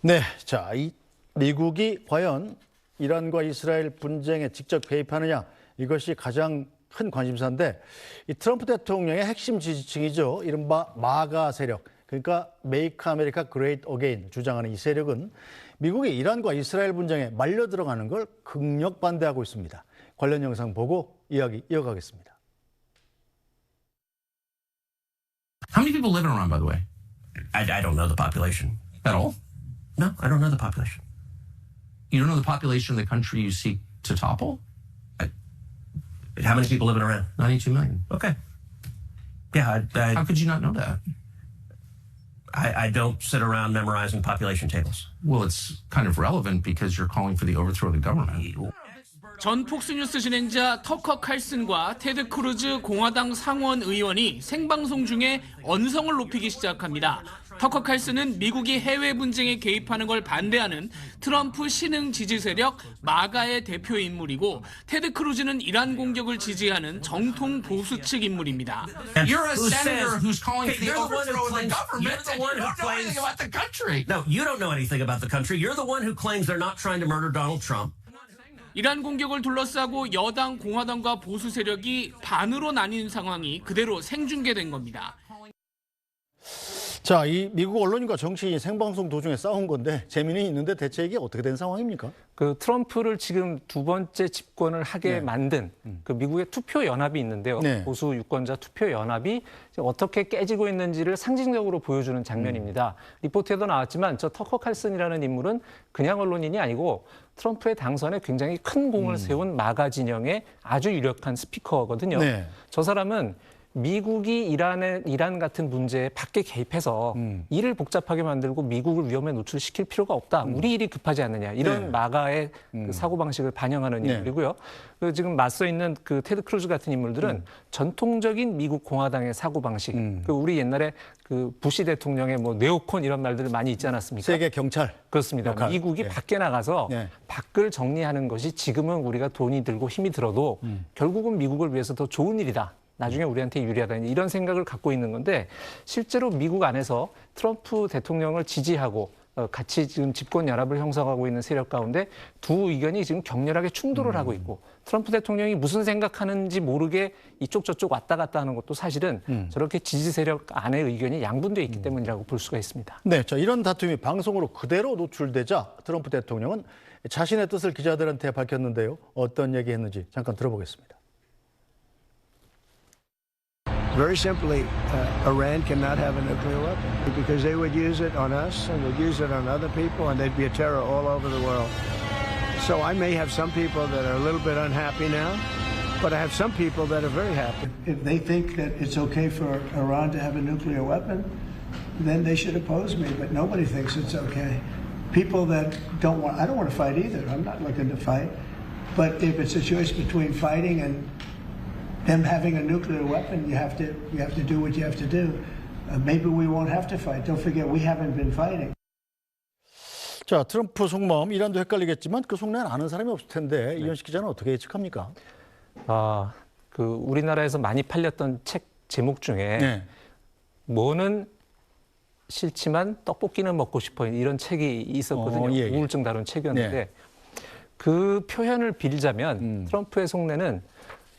네, 자, 이 미국이 과연 이란과 이스라엘 분쟁에 직접 개입하느냐, 이것이 가장 큰 관심사인데, 이 트럼프 대통령의 핵심 지지층이죠. 이른바 마가 세력, 그러니까 Make America Great Again 주장하는 이 세력은 미국이 이란과 이스라엘 분쟁에 말려 들어가는 걸 극력 반대하고 있습니다. 관련 영상 보고 이야기 이어가겠습니다. How many people live in Iran, by the way? I don't know the population. At all? No, I don't know the population. You don't know the population of the country you seek to topple? How many people live in Iran? 92 million. Okay. Yeah, How could you not know that? I don't sit around memorizing population tables. Well, it's kind of relevant because you're calling for the overthrow of the government. 전 폭스뉴스 진행자 터커 칼슨과 테드 크루즈 공화당 상원 의원이 생방송 중에 언성을 높이기 시작합니다. 터커 칼슨은 미국이 해외 분쟁에 개입하는 걸 반대하는 트럼프 신흥 지지 세력 마가의 대표 인물이고, 테드 크루즈는 이란 공격을 지지하는 정통 보수 측 인물입니다. You're a senator who's calling for the You're the one who overthrow of the claims- government, you're the and one you who don't know anything claims- about the country. No, you don't know anything about the country. You're the one who claims they're not trying to murder Donald Trump. 이란 공격을 둘러싸고 여당 공화당과 보수 세력이 반으로 나뉜 상황이 그대로 생중계된 겁니다. 자, 이 미국 언론인과 정치인이 생방송 도중에 싸운 건데 재미는 있는데 대체 이게 어떻게 된 상황입니까? 그 트럼프를 지금 두 번째 집권을 하게 네. 만든 그 미국의 투표 연합이 있는데요. 네. 보수 유권자 투표 연합이 어떻게 깨지고 있는지를 상징적으로 보여주는 장면입니다. 리포트에도 나왔지만 저 터커 칼슨이라는 인물은 그냥 언론인이 아니고 트럼프의 당선에 굉장히 큰 공을 세운 마가 진영의 아주 유력한 스피커거든요. 네. 저 사람은 미국이 이란 같은 문제에 밖에 개입해서 일을 복잡하게 만들고 미국을 위험에 노출시킬 필요가 없다. 우리 일이 급하지 않느냐. 이런 네. 마가의 그 사고방식을 반영하는 네. 인물이고요. 그 지금 맞서 있는 그 테드 크루즈 같은 인물들은 전통적인 미국 공화당의 사고방식. 그 우리 옛날에 그 부시 대통령의 뭐 네오콘 이런 말들 많이 있지 않았습니까? 세계 경찰. 그렇습니다. 역할. 미국이 네. 밖에 나가서 네. 밖을 정리하는 것이 지금은 우리가 돈이 들고 힘이 들어도 결국은 미국을 위해서 더 좋은 일이다. 나중에 우리한테 유리하다. 이런 생각을 갖고 있는 건데, 실제로 미국 안에서 트럼프 대통령을 지지하고 같이 지금 집권 연합을 형성하고 있는 세력 가운데 두 의견이 지금 격렬하게 충돌을 하고 있고, 트럼프 대통령이 무슨 생각하는지 모르게 이쪽 저쪽 왔다 갔다 하는 것도 사실은 저렇게 지지 세력 안의 의견이 양분되어 있기 때문이라고 볼 수가 있습니다. 네, 자, 이런 다툼이 방송으로 그대로 노출되자 트럼프 대통령은 자신의 뜻을 기자들한테 밝혔는데요. 어떤 얘기했는지 잠깐 들어보겠습니다. Very simply, Iran cannot have a nuclear weapon because they would use it on us and they'd use it on other people and they'd be a terror all over the world. So I may have some people that are a little bit unhappy now, but I have some people that are very happy. If they think that it's okay for Iran to have a nuclear weapon, then they should oppose me, but nobody thinks it's okay. People that I don't want to fight either. I'm not looking to fight. But if it's a choice between fighting and them having a nuclear weapon, you have to do what you have to do. Maybe we won't have to fight. Don't forget, we haven't been fighting. 자, 트럼프 속마음 이란도 헷갈리겠지만 그 속내는 아는 사람이 없을 텐데 이현식 기자는 어떻게 예측합니까? 그 우리나라에서 많이 팔렸던 책 제목 중에 네. 뭐는 싫지만 떡볶이는 먹고 싶어 이런 책이 있었거든요. 예. 우울증 다룬 책이었는데 네. 그 표현을 빌자면 트럼프의 속내는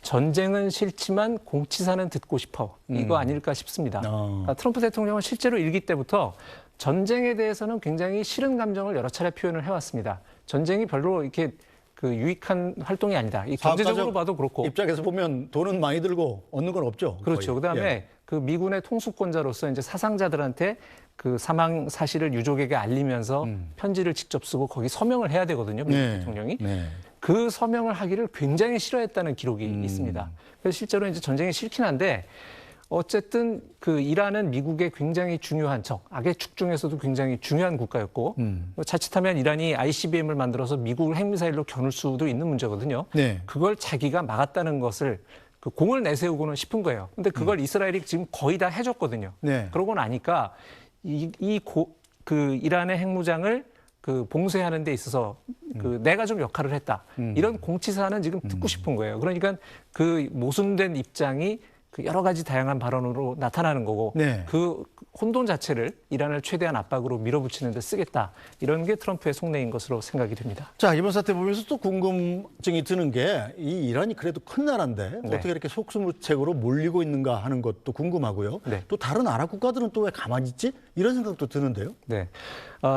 전쟁은 싫지만 공치사는 듣고 싶어. 이거 아닐까 싶습니다. 그러니까 트럼프 대통령은 실제로 일기 때부터 전쟁에 대해서는 굉장히 싫은 감정을 여러 차례 표현을 해왔습니다. 전쟁이 별로 이렇게 그 유익한 활동이 아니다. 이 경제적으로 봐도 그렇고. 입장에서 보면 돈은 많이 들고 얻는 건 없죠. 그렇죠. 거의. 그다음에 예. 그 미군의 통수권자로서 이제 사상자들한테 그 사망 사실을 유족에게 알리면서 편지를 직접 쓰고 거기 서명을 해야 되거든요. 미국 네. 대통령이. 네. 그 서명을 하기를 굉장히 싫어했다는 기록이 있습니다. 그래서 실제로 이제 전쟁이 싫긴 한데 어쨌든 그 이란은 미국의 굉장히 중요한 적, 악의 축 중에서도 굉장히 중요한 국가였고 자칫하면 이란이 ICBM을 만들어서 미국을 핵미사일로 겨눌 수도 있는 문제거든요. 네. 그걸 자기가 막았다는 것을 그 공을 내세우고는 싶은 거예요. 근데 그걸 이스라엘이 지금 거의 다 해줬거든요. 네. 그러고 나니까 그 이란의 핵무장을 그 봉쇄하는 데 있어서 그 내가 좀 역할을 했다. 이런 공치사는 지금 듣고 싶은 거예요. 그러니까 그 모순된 입장이 그 여러 가지 다양한 발언으로 나타나는 거고 네. 그 혼돈 자체를 이란을 최대한 압박으로 밀어붙이는 데 쓰겠다. 이런 게 트럼프의 속내인 것으로 생각이 됩니다. 자, 이번 사태 보면서 또 궁금증이 드는 게 이 이란이 그래도 큰 나라인데 네. 어떻게 이렇게 속수무책으로 몰리고 있는가 하는 것도 궁금하고요. 네. 또 다른 아랍 국가들은 또 왜 가만히 있지? 이런 생각도 드는데요. 네.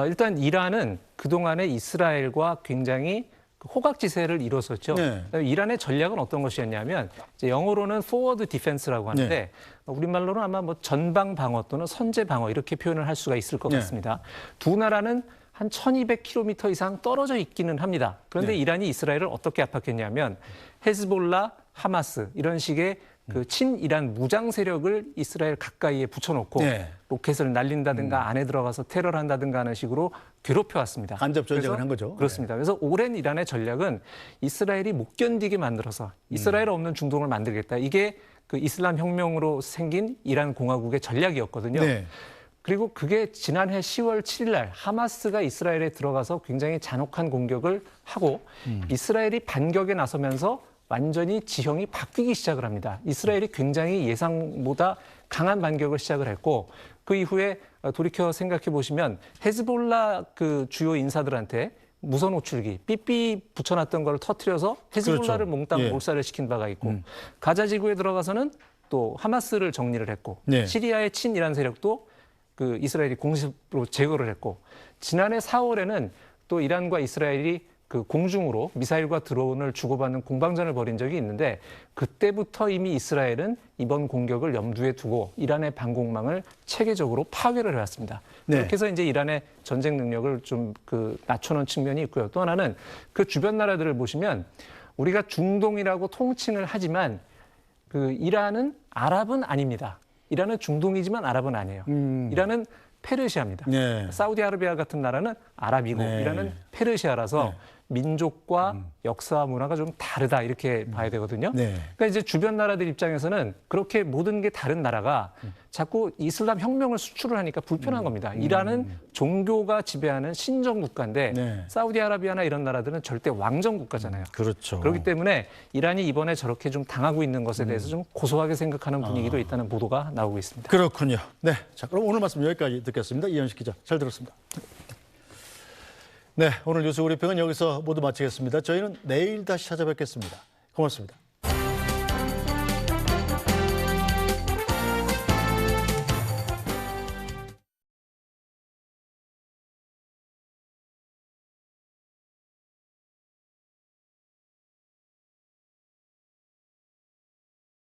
일단 이란은 그동안에 이스라엘과 굉장히 호각지세를 이뤘었죠. 네. 이란의 전략은 어떤 것이었냐면 이제 영어로는 forward defense라고 하는데 네. 우리말로는 아마 뭐 전방 방어 또는 선제 방어 이렇게 표현을 할 수가 있을 것 네. 같습니다. 두 나라는 한 1,200km 이상 떨어져 있기는 합니다. 그런데 네. 이란이 이스라엘을 어떻게 압박했냐면 헤즈볼라, 하마스 이런 식의 그 친이란 무장 세력을 이스라엘 가까이에 붙여놓고 네. 로켓을 날린다든가 안에 들어가서 테러를 한다든가 하는 식으로 괴롭혀왔습니다. 간접 전쟁을 그래서 한 거죠. 그렇습니다. 그래서 오랜 이란의 전략은 이스라엘이 못 견디게 만들어서 이스라엘 없는 중동을 만들겠다. 이게 그 이슬람 혁명으로 생긴 이란 공화국의 전략이었거든요. 네. 그리고 그게 지난해 10월 7일 날 하마스가 이스라엘에 들어가서 굉장히 잔혹한 공격을 하고 이스라엘이 반격에 나서면서 완전히 지형이 바뀌기 시작을 합니다. 이스라엘이 굉장히 예상보다 강한 반격을 시작을 했고 그 이후에 돌이켜 생각해 보시면 헤즈볼라 그 주요 인사들한테 무선 호출기 삐삐 붙여놨던 걸 터트려서 헤즈볼라를 그렇죠. 몽땅 예. 몰살을 시킨 바가 있고 가자 지구에 들어가서는 또 하마스를 정리를 했고 네. 시리아의 친이란 세력도 그 이스라엘이 공식으로 제거를 했고 지난해 4월에는 또 이란과 이스라엘이 그 공중으로 미사일과 드론을 주고받는 공방전을 벌인 적이 있는데 그때부터 이미 이스라엘은 이번 공격을 염두에 두고 이란의 방공망을 체계적으로 파괴를 해왔습니다. 네. 그렇게 해서 이제 이란의 전쟁 능력을 좀 그 낮춰놓은 측면이 있고요. 또 하나는 그 주변 나라들을 보시면 우리가 중동이라고 통칭을 하지만 그 이란은 아랍은 아닙니다. 이란은 중동이지만 아랍은 아니에요. 이란은 페르시아입니다. 네. 사우디아라비아 같은 나라는 아랍이고 네. 이란은 페르시아라서 민족과 역사와 문화가 좀 다르다 이렇게 봐야 되거든요. 네. 그러니까 이제 주변 나라들 입장에서는 그렇게 모든 게 다른 나라가 자꾸 이슬람 혁명을 수출을 하니까 불편한 겁니다. 이란은 종교가 지배하는 신정 국가인데 네. 사우디아라비아나 이런 나라들은 절대 왕정 국가잖아요. 그렇죠. 그렇기 때문에 이란이 이번에 저렇게 좀 당하고 있는 것에 대해서 좀 고소하게 생각하는 분위기도 있다는 보도가 나오고 있습니다. 그렇군요. 네. 자, 그럼 오늘 말씀 여기까지 듣겠습니다. 이현식 기자, 잘 들었습니다. 네, 오늘 뉴스 브리핑은 여기서 모두 마치겠습니다. 저희는 내일 다시 찾아뵙겠습니다. 고맙습니다.